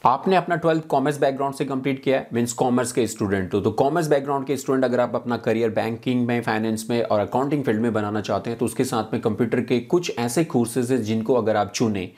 आपने अपना 12th commerce background से कंप्लीट किया है, मींस कॉमर्स के स्टूडेंट हो। तो कॉमर्स बैकग्राउंड के स्टूडेंट अगर आप अपना करियर बैंकिंग में, फाइनेंस में और अकाउंटिंग फील्ड में बनाना चाहते हैं तो उसके साथ में कंप्यूटर के कुछ ऐसे कोर्सेज हैं जिनको अगर आप चुने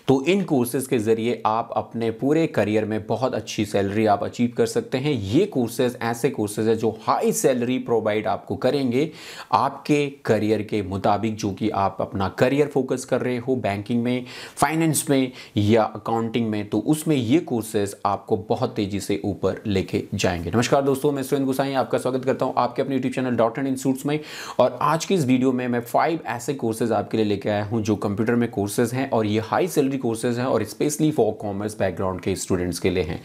तो इन कोर्सेज के जरिए आप अपने पूरे करियर में बहुत अच्छी सैलरी आप अचीव कर सकते हैं। ये कोर्सेज ऐसे कोर्सेज हैं जो हाई सैलरी प्रोवाइड आपको करेंगे आपके करियर के मुताबिक, जो कि आप अपना करियर फोकस कर रहे हो बैंकिंग में, फाइनेंस में या अकाउंटिंग में, तो उसमें ये कोर्सेज आपको बहुत तेजी से ऊपर लेके जाएंगे। नमस्कार दोस्तों, मैं सुरेंद्र गुसाई आपका स्वागत करता हूं आपके अपने YouTube channel dot and institutes में। और आज की इस वीडियो में मैं 5 ऐसे कोर्सेज आपके लिए लेके आया हूं जो कंप्यूटर में कोर्सेज हैं और ये हाई सैलरी कोर्सेज हैं और स्पेशली फॉर कॉमर्स बैकग्राउंड के स्टूडेंट्स के लिए हैं।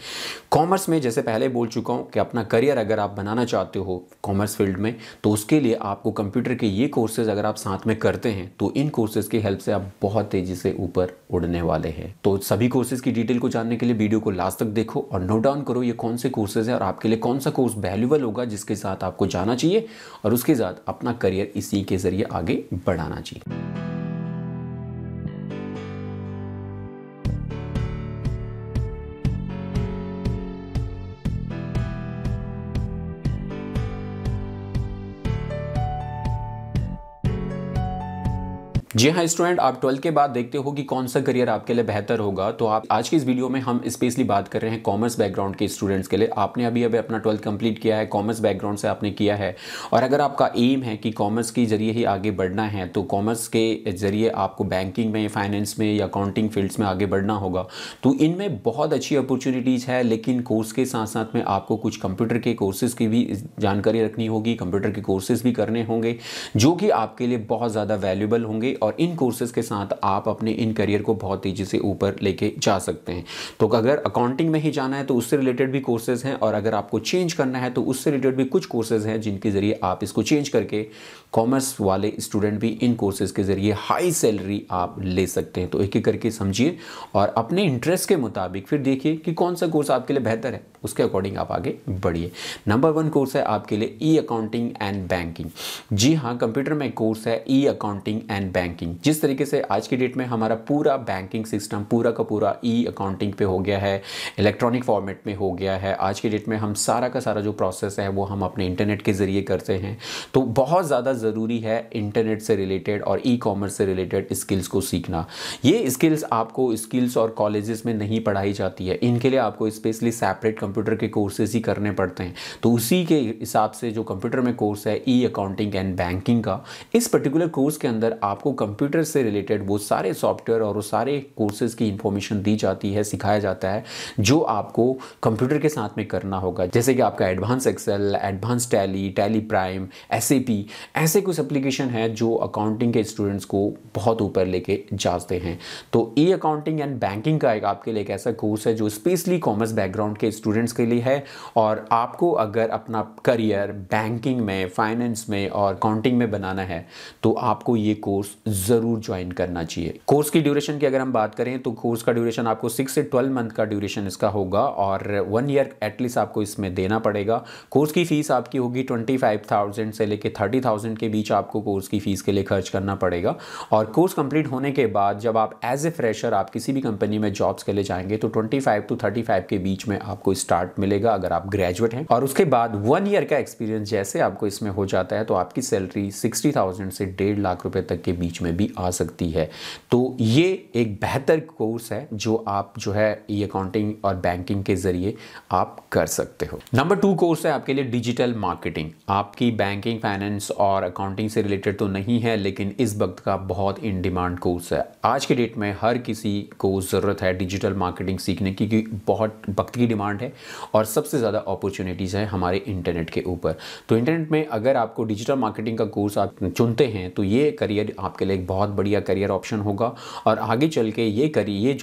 कॉमर्स में जैसे पहले बोल चुका हूं कि अपना करियर अगर आप बनाना चाहते हो कॉमर्स फील्ड में तो उसके लिए आपको कंप्यूटर के ये कोर्सेज अगर आप साथ में करते हैं तो इन कोर्सेज की हेल्प से आप बहुत तेजी से ऊपर उड़ने वाले हैं। तो सभी कोर्सेज की डिटेल को जानने के लिए वीडियो को लास्ट तक देखो और नोट डाउन करो ये कौन से कोर्सेज हैं और आपके लिए कौन सा कोर्स वैल्यूएबल होगा जिसके साथ आपको जाना चाहिए और उसके साथ अपना करियर इसी के जरिए आगे बढ़ाना चाहिए। जी हाँ स्टूडेंट, आप 12th के बाद देखते हो कि कौन सा करियर आपके लिए बेहतर होगा। तो आप आज की इस वीडियो में हम स्पेशली बात कर रहे हैं कॉमर्स बैकग्राउंड के स्टूडेंट्स के लिए। आपने अभी अपना 12th कंप्लीट किया है, कॉमर्स बैकग्राउंड से आपने किया है और अगर आपका एम है कि कॉमर्स के जरिए ही आगे बढ़ना है तो कॉमर्स के जरिए आपको बैंकिंग में, फाइनेंस में या अकाउंटिंग फील्ड्स में आगे बढ़ना होगा, तो इनमें बहुत अच्छी अपॉर्चुनिटीज़ है। लेकिन कोर्स के साथ साथ में आपको कुछ कंप्यूटर के कोर्सेज़ की भी जानकारी रखनी होगी, कंप्यूटर के कोर्सेज़ भी करने होंगे जो कि आपके लिए बहुत ज़्यादा वैल्यूएबल होंगे और इन कोर्सेज के साथ आप अपने इन करियर को बहुत तेजी से ऊपर लेके जा सकते हैं। तो अगर अकाउंटिंग में ही जाना है तो उससे रिलेटेड भी कोर्सेज हैं और अगर आपको चेंज करना है तो उससे रिलेटेड भी कुछ कोर्सेज हैं जिनके जरिए आप इसको चेंज करके कॉमर्स वाले स्टूडेंट भी इन कोर्सेज के जरिए हाई सैलरी आप ले सकते हैं। तो एक एक करके समझिए और अपने इंटरेस्ट के मुताबिक फिर देखिए कि कौन सा कोर्स आपके लिए बेहतर है, उसके अकॉर्डिंग आप आगे बढ़िए। नंबर 1 कोर्स है आपके लिए ई अकाउंटिंग एंड बैंकिंग। जी हाँ, कंप्यूटर में कोर्स है ई अकाउंटिंग एंड बैंकिंग। जिस तरीके से आज की डेट में हमारा पूरा बैंकिंग सिस्टम पूरा का पूरा ई अकाउंटिंग पे हो गया है, इलेक्ट्रॉनिक फॉर्मेट में हो गया है। आज की डेट में हम सारा का सारा जो प्रोसेस है वो हम अपने इंटरनेट के ज़रिए करते हैं। तो बहुत ज़्यादा ज़रूरी है इंटरनेट से रिलेटेड और ई कॉमर्स से रिलेटेड स्किल्स को सीखना। ये स्किल्स आपको स्किल्स और कॉलेजेस में नहीं पढ़ाई जाती है, इनके लिए आपको स्पेशली सेपरेट कंप्यूटर के कोर्सेज ही करने पड़ते हैं। तो उसी के हिसाब से जो कंप्यूटर में कोर्स है ई अकाउंटिंग एंड बैंकिंग का, इस पर्टिकुलर कोर्स के अंदर आपको कंप्यूटर से रिलेटेड वो सारे सॉफ्टवेयर और वो सारे कोर्सेज की इंफॉर्मेशन दी जाती है, सिखाया जाता है जो आपको कंप्यूटर के साथ में करना होगा। जैसे कि आपका advance Excel, advance Tally, Tally Prime, SAP, ऐसे कुछ एप्लीकेशन है जो अकाउंटिंग के स्टूडेंट्स को बहुत ऊपर लेके जाते हैं। तो ई अकाउंटिंग एंड बैंकिंग का एक आपके लिए एक ऐसा कोर्स है जो स्पेशली कॉमर्स बैकग्राउंड के स्टूडेंट्स के लिए है और आपको अगर अपना करियर बैंकिंग में, फाइनेंस में और अकाउंटिंग में बनाना है तो आपको ये कोर्स ज़रूर ज्वाइन करना चाहिए। कोर्स की ड्यूरेशन की अगर हम बात करें तो कोर्स का ड्यूरेशन आपको 6 से 12 मंथ का ड्यूरेशन इसका होगा और 1 ईयर एटलीस्ट आपको इसमें देना पड़ेगा। कोर्स की फीस आपकी होगी 25,000 से लेके 30,000 के बीच आपको कोर्स की फीस के लिए खर्च करना पड़ेगा। और कोर्स कंप्लीट होने के बाद जब आप एज ए फ्रेशर आप किसी भी कंपनी में जॉब्स के लिए जाएंगे तो 25 to 35 के बीच में आपको स्टार्ट मिलेगा अगर आप ग्रेजुएट हैं। और उसके बाद 1 ईयर का एक्सपीरियंस जैसे आपको इसमें हो जाता है तो आपकी सैलरी 60,000 से 1.5 लाख रुपए तक के बीच में भी आ सकती है। तो ये एक बेहतर कोर्स है जो आप जो है ई अकाउंटिंग और बैंकिंग के जरिए आप कर सकते हो। नंबर 2 कोर्स है आपके लिए डिजिटल मार्केटिंग। आपकी बैंकिंग, फाइनेंस और अकाउंटिंग से रिलेटेड तो नहीं है लेकिन इस वक्त का बहुत इन डिमांड कोर्स है। आज के डेट में हर किसी को ज़रूरत है डिजिटल मार्केटिंग सीखने की क्योंकि बहुत वक्त की डिमांड है और सबसे ज़्यादा अपॉर्चुनिटीज़ है हमारे इंटरनेट के ऊपर। तो इंटरनेट में अगर आपको डिजिटल मार्केटिंग का कोर्स आप चुनते हैं तो ये करियर आपके लिए एक बहुत बढ़िया करियर ऑप्शन होगा और आगे चल के ये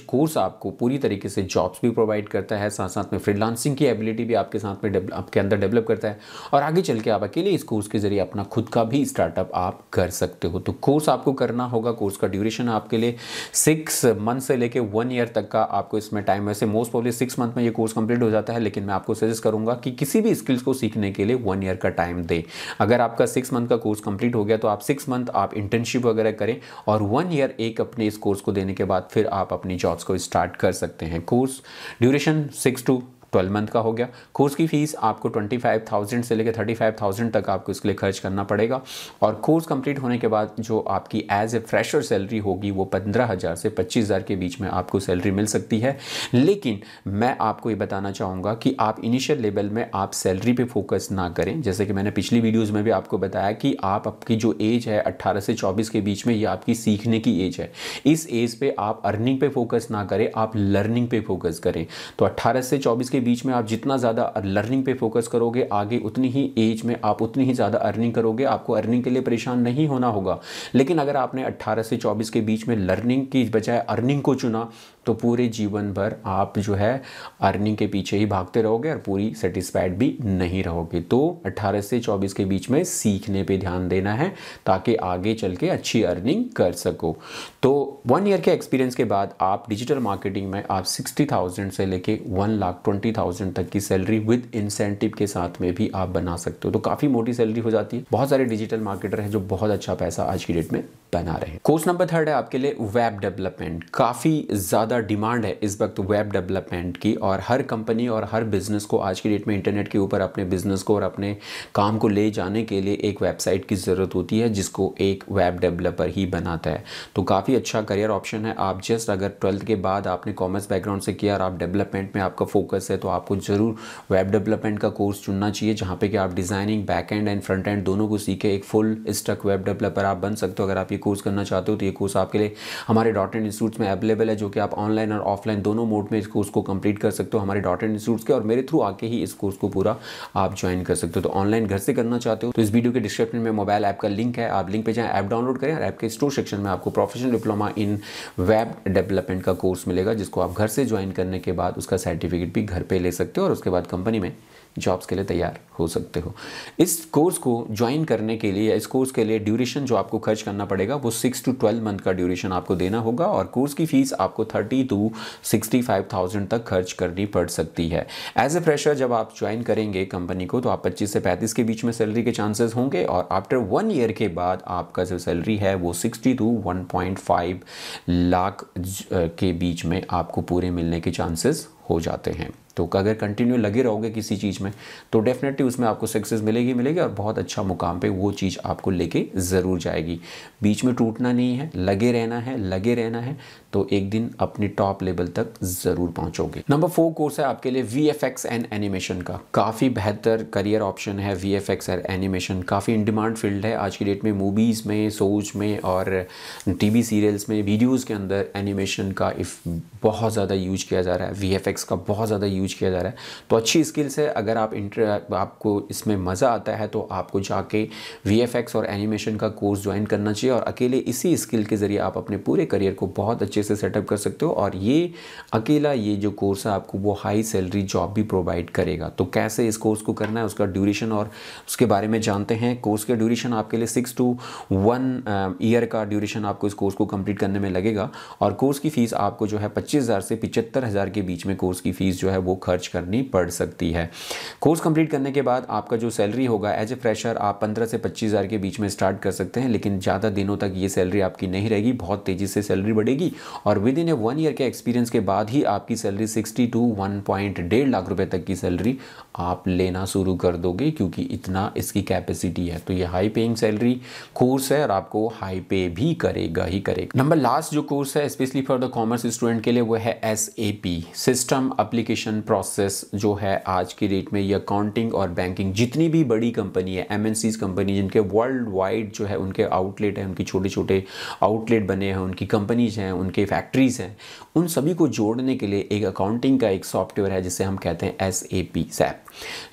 कोर्स आपको पूरी तरीके से जॉब्स भी प्रोवाइड करता है, साथ साथ में फ्रीलांसिंग की एबिलिटी भी आपके साथ में आपके अंदर डेवलप करता है और आगे चल के आप अकेले इस कोर्स के जरिए अपना खुद का भी स्टार्टअप आप कर सकते हो। तो कोर्स आपको करना होगा। कोर्स का ड्यूरेशन आपके लिए 6 मंथ से लेके 1 ईयर तक का आपको इसमें टाइम, वैसे मोस्ट प्रॉब्ली 6 मंथ में ये कोर्स कंप्लीट हो जाता जाता है, लेकिन मैं आपको सजेस्ट करूंगा कि किसी भी स्किल्स को सीखने के लिए 1 ईयर का टाइम दें। अगर आपका 6 मंथ का कोर्स कंप्लीट हो गया तो आप 6 मंथ आप इंटर्नशिप वगैरह करें और 1 ईयर एक अपने इस कोर्स को देने के बाद फिर आप अपनी जॉब्स को स्टार्ट कर सकते हैं। कोर्स ड्यूरेशन 6 to 12 मंथ का हो गया। कोर्स की फीस आपको 25,000 से लेकर 35,000 तक आपको इसके लिए खर्च करना पड़ेगा और कोर्स कंप्लीट होने के बाद जो आपकी एज ए फ्रेशर सैलरी होगी वो 15,000 से 25,000 के बीच में आपको सैलरी मिल सकती है। लेकिन मैं आपको ये बताना चाहूँगा कि आप इनिशियल लेवल में आप सैलरी पे फोकस ना करें। जैसे कि मैंने पिछली वीडियोज़ में भी आपको बताया कि आपकी जो एज है 18 से 24 के बीच में, ये आपकी सीखने की एज है। इस एज पे आप अर्निंग पे फोकस ना करें, आप लर्निंग पे फोकस करें। तो 18 से 24 के बीच में आप जितना ज़्यादा लर्निंग पे फोकस करोगे, आगे उतनी ही एज में आप उतनी ही ज़्यादा अर्निंग करोगे, आपको अर्निंग के लिए परेशान नहीं होना होगा। लेकिन अगर आपने 18 से 24 के बीच में लर्निंग की बजाय अर्निंग को चुना तो पूरे जीवन भर आप जो है अर्निंग के पीछे ही भागते रहोगे और पूरी सेटिस्फाइड भी नहीं रहोगे। तो 18 से 24 के बीच में सीखने पे ध्यान देना है ताकि आगे चल के अच्छी अर्निंग कर सको। तो 1 ईयर के एक्सपीरियंस के बाद आप डिजिटल मार्केटिंग में आप 60,000 से लेके 1,20,000 तक की सैलरी विद इंसेंटिव के साथ में भी आप बना सकते हो। तो काफ़ी मोटी सैलरी हो जाती है। बहुत सारे डिजिटल मार्केटर हैं जो बहुत अच्छा पैसा आज की डेट में बना रहे हैं। कोर्स नंबर 3 है आपके लिए वेब डेवलपमेंट। काफ़ी ज़्यादा डिमांड है इस वक्त वेब डेवलपमेंट की और हर कंपनी और हर बिजनेस को आज की डेट में इंटरनेट के ऊपर अपने बिजनेस को और अपने काम को ले जाने के लिए एक वेबसाइट की ज़रूरत होती है जिसको एक वेब डेवलपर ही बनाता है। तो काफ़ी अच्छा करियर ऑप्शन है। आप जस्ट अगर 12th के बाद आपने कॉमर्स बैकग्राउंड से किया और आप डेवलपमेंट में आपका फोकस है तो आपको ज़रूर वेब डेवलपमेंट का कोर्स चुनना चाहिए, जहाँ पे कि आप designing back and and front end दोनों को सीखे एक फुल स्टैक वेब डेवलपर आप बन सकते हो। अगर आप ये कोर्स करना चाहते हो तो ये कोर्स आपके लिए हमारे डॉट.इन इंस्टीट्यूट्स में अवेलेबल है, जो कि आप ऑनलाइन और ऑफलाइन दोनों मोड में इस कोर्स को कंप्लीट कर सकते हो हमारे डॉट.इन इंस्टीट्यूट्स के, और मेरे थ्रू आके ही इस कोर्स को पूरा आप ज्वाइन कर सकते हो। तो ऑनलाइन घर से करना चाहते हो तो इस वीडियो के डिस्क्रिप्शन में मोबाइल ऐप का लिंक है, आप लिंक पे जाएं, ऐप डाउनलोड करें और ऐप के स्टोर सेक्शन में आपको professional diploma in web development का कोर्स मिलेगा, जिसको आप घर से ज्वाइन करने के बाद उसका सर्टिफिकेट भी घर पे ले सकते हो और उसके बाद कंपनी में जॉब्स के लिए तैयार हो सकते हो। इस कोर्स को ज्वाइन करने के लिए या इस कोर्स के लिए ड्यूरेशन जो आपको खर्च करना पड़ेगा वो 6 to 12 मंथ का ड्यूरेशन आपको देना होगा और कोर्स की फीस आपको 30 to 65,000 तक खर्च करनी पड़ सकती है। एज ए फ्रेशर जब आप ज्वाइन करेंगे कंपनी को तो आप 25 से 35 के बीच में सैलरी के चांसेस होंगे और आफ्टर 1 ईयर के बाद आपका जो सैलरी है वो 60 to 1.5 लाख के बीच में आपको पूरे मिलने के चांसेस हो जाते हैं। तो अगर कंटिन्यू लगे रहोगे किसी चीज़ में तो डेफिनेटली उसमें आपको सक्सेस मिलेगी और बहुत अच्छा मुकाम पे वो चीज़ आपको लेके ज़रूर जाएगी। बीच में टूटना नहीं है, लगे रहना है तो एक दिन अपनी टॉप लेवल तक ज़रूर पहुंचोगे। नंबर 4 कोर्स है आपके लिए VFX एंड एनिमेशन का। काफ़ी बेहतर करियर ऑप्शन है VFX और एनिमेशन, काफ़ी इन डिमांड फील्ड है आज की डेट में। मूवीज़ में, शोज में और TV सीरियल्स में, वीडियोज़ के अंदर एनिमेशन का बहुत ज़्यादा यूज किया जा रहा है, VFX का बहुत ज़्यादा यूज किया जा रहा है। तो अच्छी स्किल्स है। अगर आपको इसमें मज़ा आता है तो आपको जाके VFX और एनिमेशन का कोर्स ज्वाइन करना चाहिए और अकेले इसी स्किल के ज़रिए आप अपने पूरे करियर को बहुत अच्छे से सेटअप कर सकते हो और ये अकेला ये जो कोर्स है आपको वो हाई सैलरी जॉब भी प्रोवाइड करेगा। तो कैसे इस कोर्स को करना है, उसका ड्यूरेशन और उसके बारे में जानते हैं। कोर्स का ड्यूरेशन आपके लिए 6 to 1 ईयर का ड्यूरेशन आपको इस कोर्स को कंप्लीट करने में लगेगा और कोर्स की फ़ीस आपको जो है 25,000 से 75,000 के बीच में कोर्स की फ़ीस जो है वो खर्च करनी पड़ सकती है। कोर्स कंप्लीट करने के बाद आपका जो सैलरी होगा एज ए फ्रेशर आप 15 से 25,000 के बीच में स्टार्ट कर सकते हैं, लेकिन ज़्यादा दिनों तक ये सैलरी आपकी नहीं रहेगी, बहुत तेज़ी से सैलरी बढ़ेगी और विद इन 1 ईयर के एक्सपीरियंस के बाद ही आपकी सैलरी 60 to 1.5 लाख रुपए तक की सैलरी आप लेना शुरू कर दोगे, क्योंकि इतना इसकी कैपेसिटी है। तो ये हाई पेइंग सैलरी कोर्स है और आपको हाई पे भी करेगा ही करेगा। नंबर लास्ट जो कोर्स है specially for the commerce student के लिए वो है SAP, सिस्टम एप्लीकेशन प्रोसेस, जो है आज की डेट में ये अकाउंटिंग और बैंकिंग जितनी भी बड़ी कंपनी है, MNCs कंपनी जिनके वर्ल्ड वाइड जो है उनके आउटलेट है, उनकी छोटे छोटे आउटलेट बने हैं, उनकी कंपनीज हैं, उनके फैक्ट्रीज हैं, उन सभी को जोड़ने के लिए एक अकाउंटिंग का एक सॉफ्टवेयर है जिसे हम कहते हैं SAP।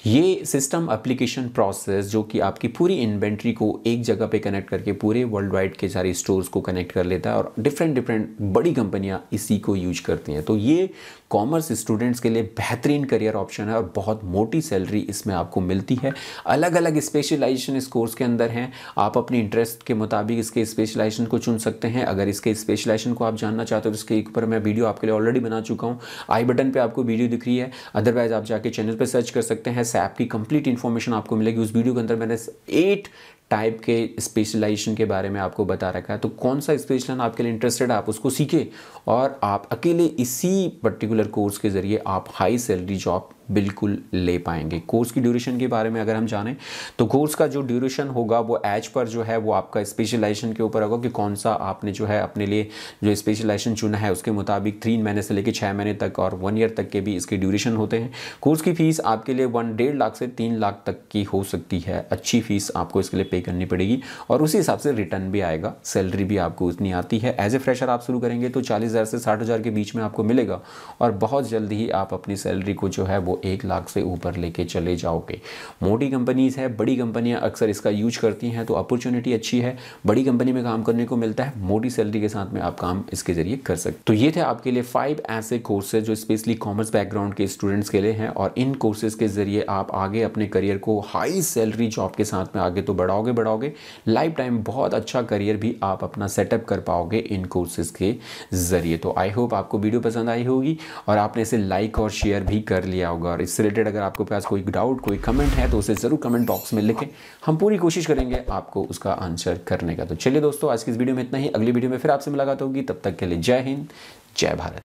ये सिस्टम एप्लीकेशन प्रोसेस जो कि आपकी पूरी इन्वेंट्री को एक जगह पे कनेक्ट करके पूरे वर्ल्ड वाइड के सारे स्टोर्स को कनेक्ट कर लेता है और डिफरेंट बड़ी कंपनियां इसी को यूज करती हैं। तो ये कॉमर्स स्टूडेंट्स के लिए बेहतरीन करियर ऑप्शन है और बहुत मोटी सैलरी इसमें आपको मिलती है। अलग अलग स्पेशलाइजेशन इस कोर्स के अंदर हैं, आप अपनी इंटरेस्ट के मुताबिक इसके स्पेशलाइजेशन को चुन सकते हैं। अगर इसके स्पेशलाइजेशन को आप जानना चाहते हो तो इसके ऊपर मैं वीडियो आपके लिए ऑलरेडी बना चुका हूँ, आई बटन पे आपको वीडियो दिख रही है। अदरवाइज आप जाके चैनल पे सर्च कर सकते हैं, सैप की कंप्लीट इन्फॉर्मेशन आपको मिलेगी। उस वीडियो के अंदर मैंने 8 टाइप के स्पेशलाइजेशन के बारे में आपको बता रखा है, तो कौन सा स्पेशलाइजेशन आपके लिए इंटरेस्टेड है आप उसको सीखें और आप अकेले इसी पर्टिकुलर कोर्स के ज़रिए आप हाई सैलरी जॉब बिल्कुल ले पाएंगे। कोर्स की ड्यूरेशन के बारे में अगर हम जानें तो कोर्स का जो ड्यूरेशन होगा वो एज पर जो है वो आपका स्पेशलाइजेशन के ऊपर होगा कि कौन सा आपने जो है अपने लिए जो स्पेशलाइजेशन चुना है उसके मुताबिक 3 महीने से लेकर 6 महीने तक और 1 ईयर तक के भी इसके ड्यूरेशन होते हैं। कोर्स की फ़ीस आपके लिए 1.5 लाख से 3 लाख तक की हो सकती है। अच्छी फ़ीस आपको इसके लिए पे करनी पड़ेगी और उसी हिसाब से रिटर्न भी आएगा, सैलरी भी आपको उतनी आती है। एज ए फ्रेशर आप शुरू करेंगे तो 40,000 से 60,000 के बीच में आपको मिलेगा और बहुत जल्द ही आप अपनी सैलरी को जो है वो 1 लाख से ऊपर लेके चले जाओगे। मोटी कंपनीज है, बड़ी कंपनियां अक्सर इसका यूज करती हैं, तो अपॉर्चुनिटी अच्छी है, बड़ी कंपनी में काम करने को मिलता है, मोटी सैलरी के साथ में आप काम इसके जरिए कर सकते। तो ये थे आपके लिए 5 ऐसे कोर्सेज जो स्पेशली कॉमर्स बैकग्राउंड के स्टूडेंट्स के लिए हैं और इन कोर्सेज के जरिए आप आगे अपने करियर को हाई सैलरी जॉब के साथ में आगे तो बढ़ाओगे, लाइफ टाइम बहुत अच्छा करियर भी आप अपना सेटअप कर पाओगे इन कोर्सेज के जरिए। तो आई होप आपको वीडियो पसंद आई होगी और आपने इसे लाइक और शेयर भी कर लिया होगा। और इससे रिलेटेड अगर आपके पास कोई डाउट, कोई कमेंट है तो उसे ज़रूर कमेंट बॉक्स में लिखें, हम पूरी कोशिश करेंगे आपको उसका आंसर करने का। तो चलिए दोस्तों, आज की इस वीडियो में इतना ही, अगली वीडियो में फिर आपसे मुलाकात होगी, तब तक के लिए जय हिंद, जय भारत।